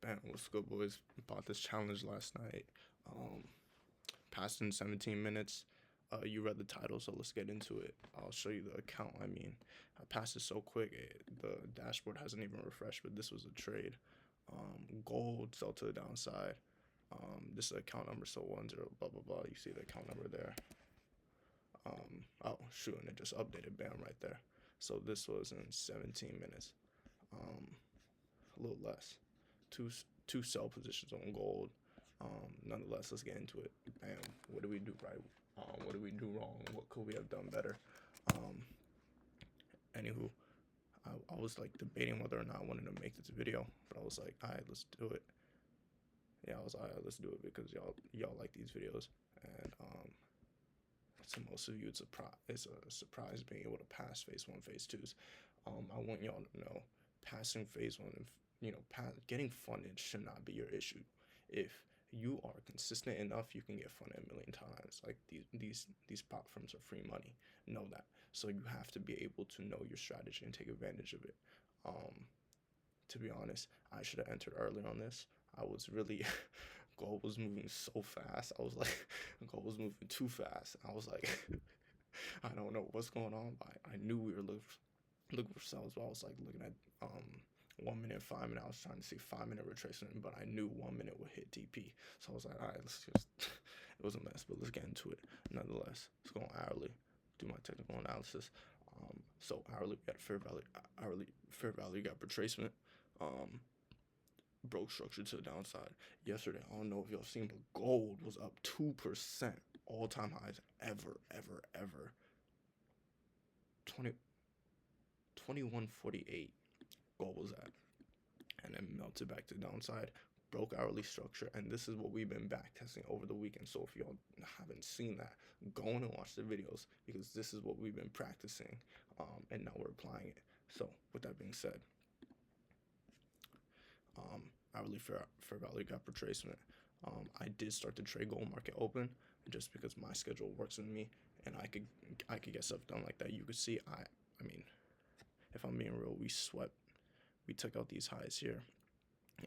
Bam, what's good, boys? Bought this challenge last night. Passed in 17 minutes. You read the title, so let's get into it. I'll show you the account. I passed it so quick, the dashboard hasn't even refreshed, but this was a trade. Gold sell to the downside. This is the account number, so 10 blah blah blah. You see the account number there. Oh shoot, and it just updated. Bam, right there. So this was in 17 minutes. A little less. Two sell positions on gold. Nonetheless, let's get into it. Bam. What did we do right? What did we do wrong? What could we have done better? Anywho, I was like debating whether or not I wanted to make this video, but I was like, all right, let's do it. Yeah, I was all right, let's do it because y'all like these videos, and to most of you, it's a surprise being able to pass phase 1, phase 2s. I want y'all to know, passing phase 1 and getting funded should not be your issue. If you are consistent enough, you can get funded a million times. Like these prop firms are free money. Know that. So you have to be able to know your strategy and take advantage of it. To be honest, I should have entered earlier on this. I was really gold was moving so fast. I was like, gold was moving too fast. I was like, I don't know what's going on. But I knew we were looking for sales. But I was like looking at 1 minute, 5 minute. I was trying to see 5-minute retracement, but I knew 1 minute would hit TP. So I was like, all right, let's just. It was a mess, but let's get into it. Nonetheless, let's go on hourly. Do my technical analysis. So hourly we got fair value got retracement. Broke structure to the downside yesterday. I don't know if y'all seen, but gold was up 2%, all-time highs ever 2148 gold was at, and then melted back to the downside, broke hourly structure, and this is what we've been back testing over the weekend. So if y'all haven't seen that, go on and watch the videos because this is what we've been practicing, and now we're applying it. So with that being said, hourly fair value got retracement. I did start the trade gold market open just because my schedule works with me, and I could get stuff done like that. You could see I mean, if I'm being real, we took out these highs here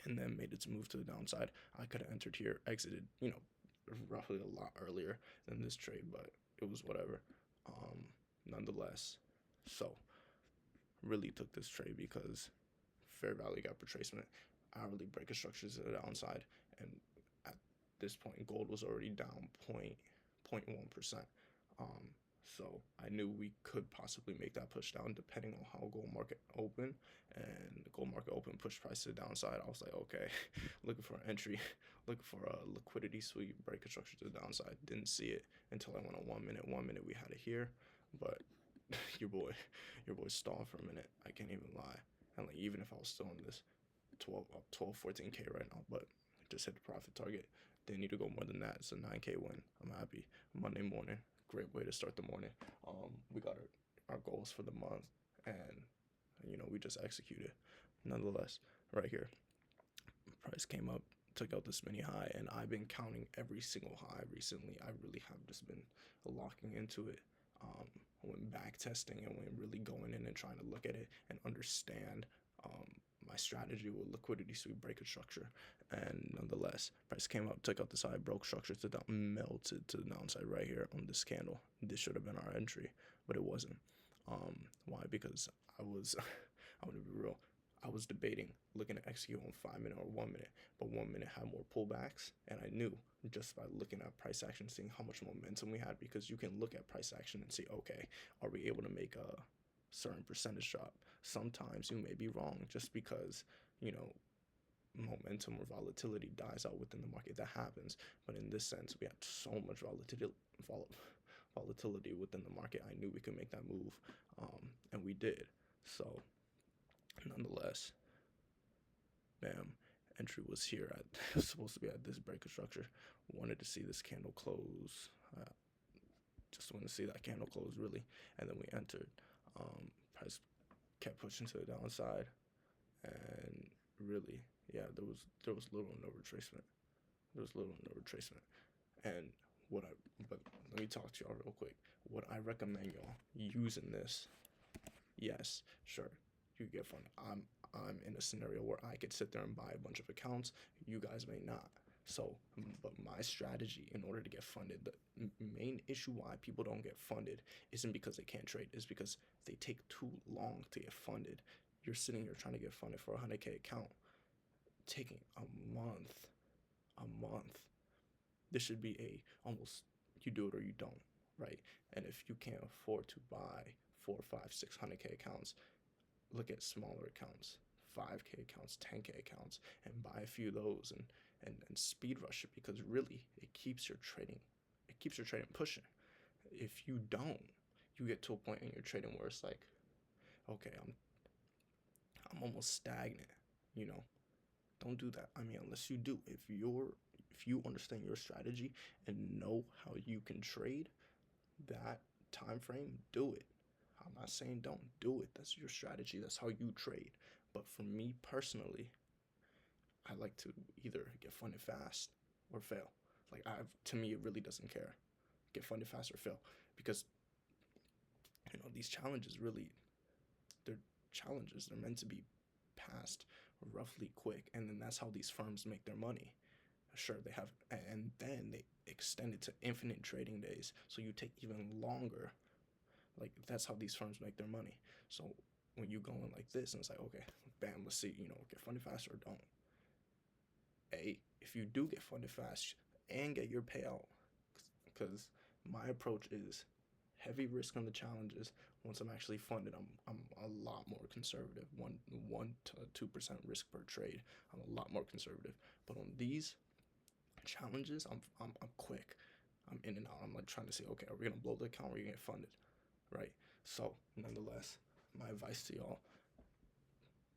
and then made its move to the downside. I could have entered here, exited, roughly a lot earlier than this trade, but it was whatever. Nonetheless, so really took this trade because fair value got retracement, hourly breaker structures to the downside, and at this point gold was already down 0.1%. So I knew we could possibly make that push down depending on how gold market opened, and the gold market open pushed price to the downside. I was like, okay, looking for an entry, looking for a liquidity sweep, breaker structure to the downside. Didn't see it until I went on 1 minute. 1 minute we had it here, but your boy stalled for a minute. I can't even lie. And like, even if I was still in this 14K right now, but just hit the profit target. Didn't need to go more than that. It's a 9K win. I'm happy. Monday morning, great way to start the morning. We got our goals for the month, and we just executed. Nonetheless, right here, price came up, took out this mini high, and I've been counting every single high recently. I really have just been locking into it. When back testing and when really going in and trying to look at it and understand my strategy with liquidity sweep breaker structure. And nonetheless, price came up, took out the side, broke structure to the melted to the downside right here on this candle. This should have been our entry, but it wasn't. Why? Because I'm gonna be real, I was debating looking to execute on 5 minute or 1 minute, but 1 minute had more pullbacks, and I knew just by looking at price action, seeing how much momentum we had, because you can look at price action and see, okay, are we able to make a certain percentage drop? Sometimes you may be wrong just because momentum or volatility dies out within the market. That happens, but in this sense, we had so much volatility within the market. I knew we could make that move, and we did. So nonetheless, bam, entry was here at it was supposed to be at this breaker structure. Wanted to see this candle close, just wanted to see that candle close really, and then we entered. Price kept pushing to the downside, and really, yeah, there was little or no retracement. And but let me talk to y'all real quick. What I recommend y'all using this, yes, sure, you get fun. I'm in a scenario where I could sit there and buy a bunch of accounts. You guys may not. So, but my strategy in order to get funded, the main issue why people don't get funded isn't because they can't trade, is because they take too long to get funded. You're sitting here trying to get funded for a 100K account, taking a month. This should be a almost, you do it or you don't, right? And if you can't afford to buy 4, 5, 600K accounts, look at smaller accounts, 5K accounts, 10K accounts, and buy a few of those and speed rush it, because really it keeps your trading pushing. If you don't, you get to a point in your trading where it's like, okay, I'm almost stagnant, you know. Don't do that. I mean, unless you do, if you understand your strategy and know how you can trade that time frame, do it. I'm not saying don't do it. That's your strategy. That's how you trade. But for me personally, I like to either get funded fast or fail. Like, to me, it really doesn't care. Get funded fast or fail, because these challenges really, they're challenges. They're meant to be passed roughly quick, and then that's how these firms make their money. Sure, they have, and then they extend it to infinite trading days, so you take even longer. Like, that's how these firms make their money. So when you go in like this and it's like, okay, bam, let's see, get funded fast or don't. If you do get funded fast and get your payout, because my approach is heavy risk on the challenges. Once I'm actually funded, I'm a lot more conservative. 1 to 2% risk per trade. I'm a lot more conservative. But on these challenges, I'm quick. I'm in and out. I'm like trying to say, okay, are we gonna blow the account? Or are we gonna get funded, right? So nonetheless, my advice to y'all: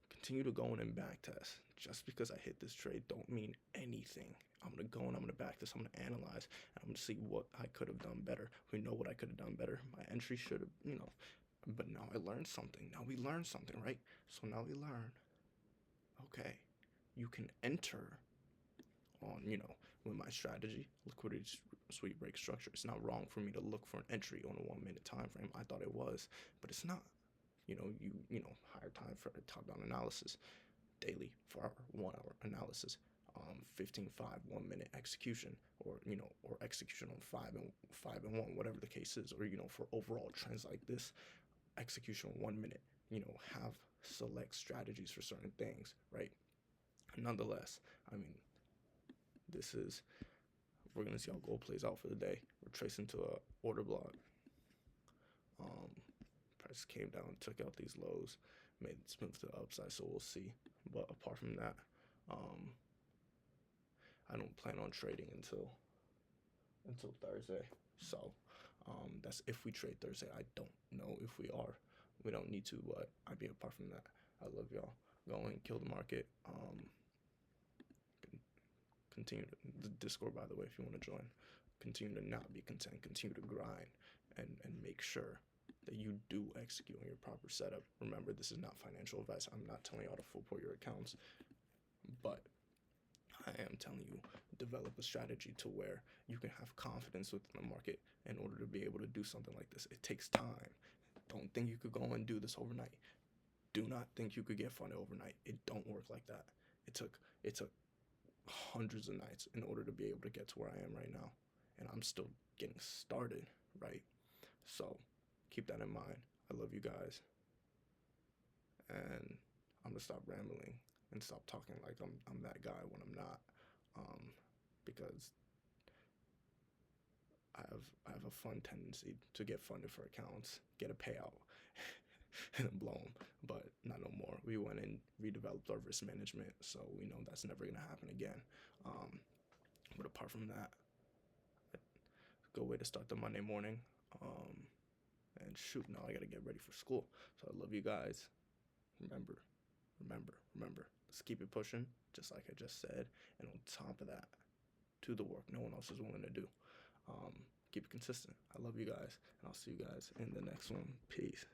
continue to go in and back test. Just because I hit this trade don't mean anything. I'm gonna go and I'm gonna back this. I'm gonna analyze and I'm gonna see what I could have done better. We know what I could have done better. My entry should have, but now I learned something. Now we learned something, right? So now we learn, okay, you can enter on, with my strategy, liquidity sweep break structure. It's not wrong for me to look for an entry on a 1 minute time frame. I thought it was, but it's not. Higher time for top-down analysis, daily for our 1 hour analysis, 15-5 1 minute execution, or execution on 5 and 1, whatever the case is, or for overall trends like this, execution 1 minute, have select strategies for certain things, right? Nonetheless, I mean, we're gonna see how gold plays out for the day. We're tracing to a order block. Price came down, took out these lows, made it move to the upside, so we'll see. But apart from that, I don't plan on trading until Thursday. So that's if we trade Thursday. I don't know if we are. We don't need to, but apart from that, I love y'all. Go and kill the market. Continue the Discord, by the way, if you want to join. Continue to not be content. Continue to grind and make sure that you do execute on your proper setup. Remember, this is not financial advice. I'm not telling y'all to full port your accounts, but I am telling you, develop a strategy to where you can have confidence within the market in order to be able to do something like this. It takes time. Don't think you could go and do this overnight. Do not think you could get funded overnight. It don't work like that. It took hundreds of nights in order to be able to get to where I am right now, and I'm still getting started, right? So keep that in mind. I love you guys, and I'm gonna stop rambling and stop talking like I'm that guy when I'm not, because I have a fun tendency to get funded for accounts, get a payout, and then blow them, but not no more. We went and redeveloped our risk management, so we know that's never gonna happen again. But apart from that, good way to start the Monday morning. And shoot, now I gotta get ready for school. So I love you guys. Remember. Let's keep it pushing, just like I just said. And on top of that, do the work no one else is willing to do. Keep it consistent. I love you guys, and I'll see you guys in the next one. Peace.